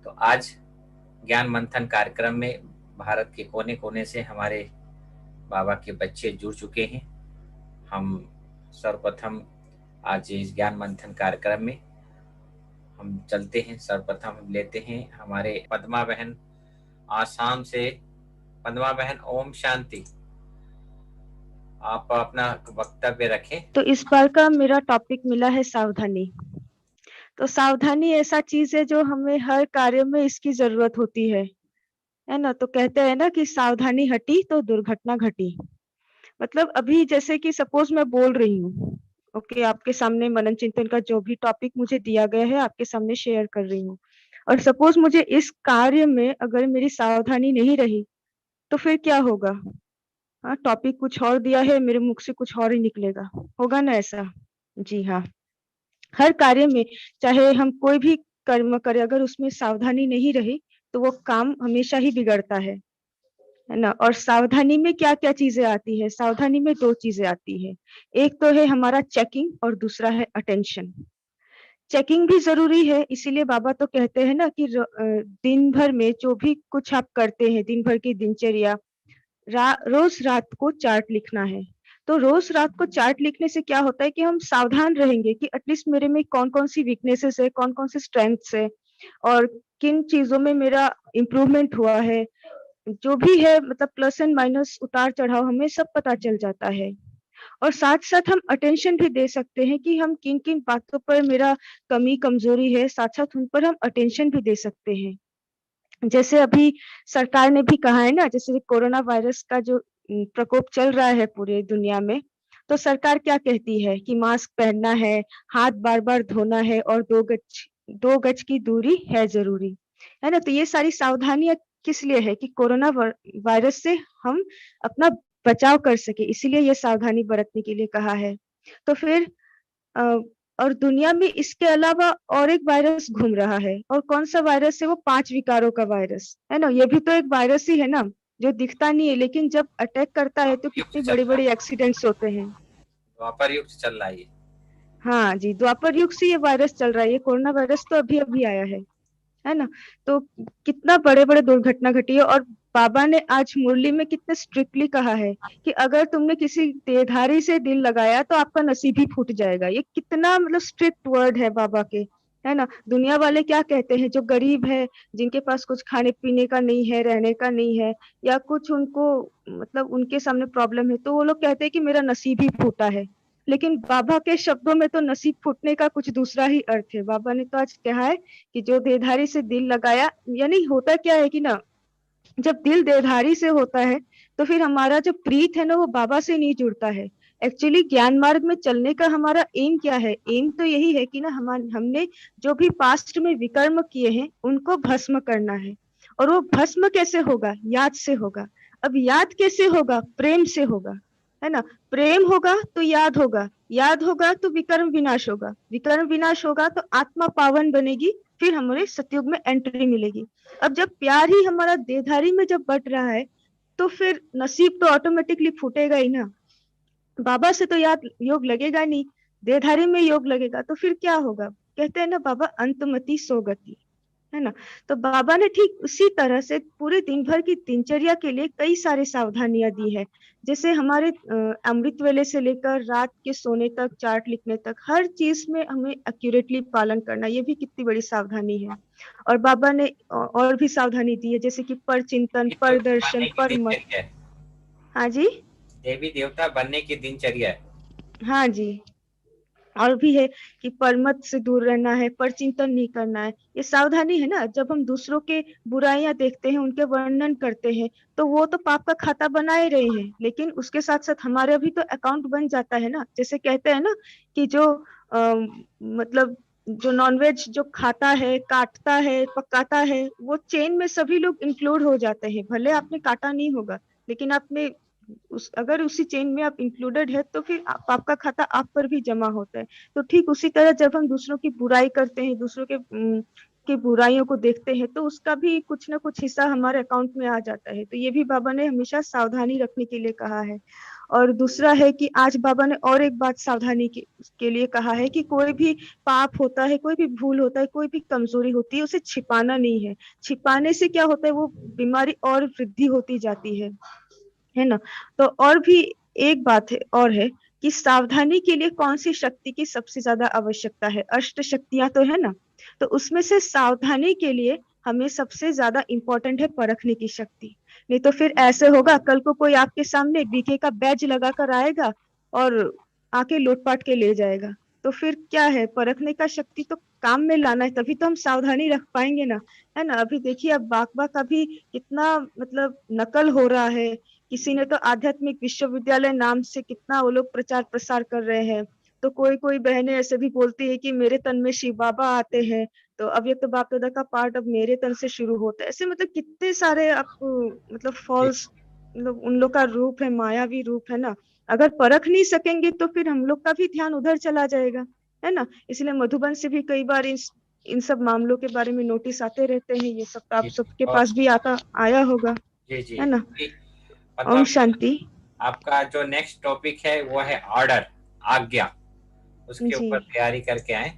तो आज ज्ञान मंथन कार्यक्रम में भारत के कोने कोने से हमारे बाबा के बच्चे जुड़ चुके हैं। हम सर्वप्रथम आज इस ज्ञान मंथन कार्यक्रम में हम चलते हैं। सर्वप्रथम हम लेते हैं हमारे पद्मा बहन आसाम से। पद्मा बहन, ओम शांति। आप अपना वक्तव्य रखें। तो इस बार का मेरा टॉपिक मिला है सावधानी। तो सावधानी ऐसा चीज है जो हमें हर कार्य में इसकी जरूरत होती है ना। तो कहते हैं ना कि सावधानी हटी तो दुर्घटना घटी। मतलब अभी जैसे कि सपोज मैं बोल रही हूँ, ओके, आपके सामने मनन चिंतन का जो भी टॉपिक मुझे दिया गया है आपके सामने शेयर कर रही हूँ। और सपोज मुझे इस कार्य में अगर मेरी सावधानी नहीं रही तो फिर क्या होगा? हाँ, टॉपिक कुछ और दिया है, मेरे मुख से कुछ और ही निकलेगा। होगा ना ऐसा? जी हाँ। हर कार्य में, चाहे हम कोई भी कर्म करें, अगर उसमें सावधानी नहीं रही तो वो काम हमेशा ही बिगड़ता है ना। और सावधानी में क्या क्या चीजें आती है? सावधानी में दो चीजें आती है। एक तो है हमारा चेकिंग और दूसरा है अटेंशन। चेकिंग भी जरूरी है, इसीलिए बाबा तो कहते हैं ना कि दिन भर में जो भी कुछ आप करते हैं, दिन भर की दिनचर्या, रोज रात को चार्ट लिखना है। तो रोज रात को चार्ट लिखने से क्या होता है कि हम सावधान रहेंगे कि एटलीस्ट मेरे में कौन कौन सी वीकनेसेस है, कौन कौन सी स्ट्रेंथ्स है, और किन चीजों में मेरा इम्प्रूवमेंट हुआ है। जो भी है, मतलब प्लस एंड माइनस, उतार चढ़ाव, हमें सब पता चल जाता है। और साथ साथ हम अटेंशन भी दे सकते हैं कि हम किन किन बातों पर मेरा कमी कमजोरी है, साथ साथ उन पर हम अटेंशन भी दे सकते हैं। जैसे अभी सरकार ने भी कहा है ना, जैसे कोरोना वायरस का जो प्रकोप चल रहा है पूरे दुनिया में, तो सरकार क्या कहती है कि मास्क पहनना है, हाथ बार बार धोना है, और 2 गज की दूरी है जरूरी, है ना। तो ये सारी सावधानियां किस लिए है? कि कोरोना वायरस से हम अपना बचाव कर सके, इसीलिए ये सावधानी बरतने के लिए कहा है। तो फिर अ, और दुनिया में इसके अलावा और एक वायरस घूम रहा है, और कौन सा वायरस है? वो 5 विकारों का वायरस, है ना। ये भी तो एक वायरस ही है ना, जो दिखता नहीं है, लेकिन जब अटैक करता है तो युग कितने से चल बड़े रहा बड़े है, एक्सीडेंट्स होते हैं। द्वापर युग से चल रहा है ये। हाँ जी, द्वापर युग से ये वायरस चल रहा है। ये कोरोना वायरस तो अभी अभी आया है ना। तो कितना बड़े बड़े दुर्घटना घटी है। और बाबा ने आज मुरली में कितने स्ट्रिक्टली कहा है कि अगर तुमने किसी देहधारी से दिल लगाया तो आपका नसीब ही फूट जाएगा। ये कितना मतलब स्ट्रिक्ट वर्ड है बाबा के, है ना। दुनिया वाले क्या कहते हैं? जो गरीब है, जिनके पास कुछ खाने पीने का नहीं है, रहने का नहीं है, या कुछ उनको मतलब उनके सामने प्रॉब्लम है, तो वो लोग कहते हैं कि मेरा नसीब ही फूटा है। लेकिन बाबा के शब्दों में तो नसीब फूटने का कुछ दूसरा ही अर्थ है। बाबा ने तो आज कहा है कि जो देहधारी से दिल लगाया, यानी होता क्या है कि ना, जब दिल देहधारी से होता है तो फिर हमारा जो प्रीत है ना, वो बाबा से नहीं जुड़ता है। एक्चुअली ज्ञान मार्ग में चलने का हमारा एम क्या है? एम तो यही है कि ना, हमने जो भी पास्ट में विकर्म किए हैं उनको भस्म करना है। और वो भस्म कैसे होगा? याद से होगा। अब याद कैसे होगा? प्रेम से होगा, है ना। प्रेम होगा तो याद होगा, याद होगा तो विकर्म विनाश होगा, विकर्म विनाश होगा तो आत्मा पावन बनेगी, फिर हमारे सतयुग में एंट्री मिलेगी। अब जब प्यार ही हमारा देहधारी में जब बट रहा है तो फिर नसीब तो ऑटोमेटिकली फूटेगा ही ना। बाबा से तो याद योग लगेगा नहीं, देहधारी में योग लगेगा, तो फिर क्या होगा? कहते हैं ना बाबा, अंतमति सोगति, है ना। तो बाबा ने ठीक उसी तरह से पूरे दिन भर की दिनचर्या के लिए कई सारी सावधानियां दी है। जैसे हमारे अमृत वेले से लेकर रात के सोने तक, चार्ट लिखने तक, हर चीज में हमें एक्यूरेटली पालन करना, ये भी कितनी बड़ी सावधानी है। और बाबा ने और भी सावधानी दी है, जैसे कि पर चिंतन, ये पर देवता दर्शन, बनने की पर मत। दिनचर्या है। हाँ जी। देवी देवता बनने की दिनचर्या है। हाँ जी। और भी है कि परमत से दूर रहना है, पर चिंतन नहीं करना है। ये सावधानी है ना। जब हम दूसरों के बुराइयां देखते हैं, उनके वर्णन करते हैं, तो वो तो पाप का खाता बना ही रहे हैं, लेकिन उसके साथ साथ हमारा भी तो अकाउंट बन जाता है ना। जैसे कहते हैं ना कि जो मतलब जो नॉनवेज जो खाता है, काटता है, पकाता है, वो चेन में सभी लोग इंक्लूड हो जाते हैं। भले आपने काटा नहीं होगा, लेकिन आपने अगर उसी चेन में आप इंक्लूडेड है तो फिर आपका खाता आप पर भी जमा होता है। तो ठीक उसी तरह जब हम दूसरों की बुराई करते हैं, दूसरों के बुराइयों को देखते हैं, तो उसका भी कुछ ना कुछ हिस्सा हमारे अकाउंट में आ जाता है। तो ये भी बाबा ने हमेशा सावधानी रखने के लिए कहा है। और दूसरा है कि आज बाबा ने और एक बात सावधानी के लिए कहा है कि कोई भी पाप होता है, कोई भी भूल होता है, कोई भी कमजोरी होती है, उसे छिपाना नहीं है। छिपाने से क्या होता है, वो बीमारी और वृद्धि होती जाती है ना। तो और भी एक बात है और है कि सावधानी के लिए कौन सी शक्ति की सबसे ज्यादा आवश्यकता है। अष्ट शक्तियां तो है ना, तो उसमें से सावधानी के लिए हमें सबसे ज्यादा इंपॉर्टेंट है परखने की शक्ति। नहीं तो फिर ऐसे होगा, कल को कोई आपके सामने बीके का बैज लगा कर आएगा और आके लूटपाट के ले जाएगा। तो फिर क्या है, परखने का शक्ति तो काम में लाना है, तभी तो हम सावधानी रख पाएंगे ना, है ना। अभी देखिए, अब बागबा का भी कितना मतलब नकल हो रहा है। किसी ने तो आध्यात्मिक विश्वविद्यालय नाम से कितना वो लोग प्रचार प्रसार कर रहे हैं। तो कोई कोई बहनें ऐसे भी बोलती है कि मेरे तन में शिव बाबा आते हैं, तो अब ये तो बाप दादा का पार्ट अब मेरे तन से शुरू होता है। ऐसे मतलब कितने सारे आपको मतलब जी फॉल्स, मतलब उन लोग का रूप है, मायावी रूप है ना। अगर परख नहीं सकेंगे तो फिर हम लोग का भी ध्यान उधर चला जाएगा, है ना। इसलिए मधुबन से भी कई बार इन सब मामलों के बारे में नोटिस आते रहते हैं। ये सब तो आप जी। सबके और पास भी आता आया होगा, जी जी है ना। जी, ओम मतलब शांति। आपका जो नेक्स्ट टॉपिक है वो है ऑर्डर, आज्ञा, उसके जी। ऊपर तैयारी करके आए।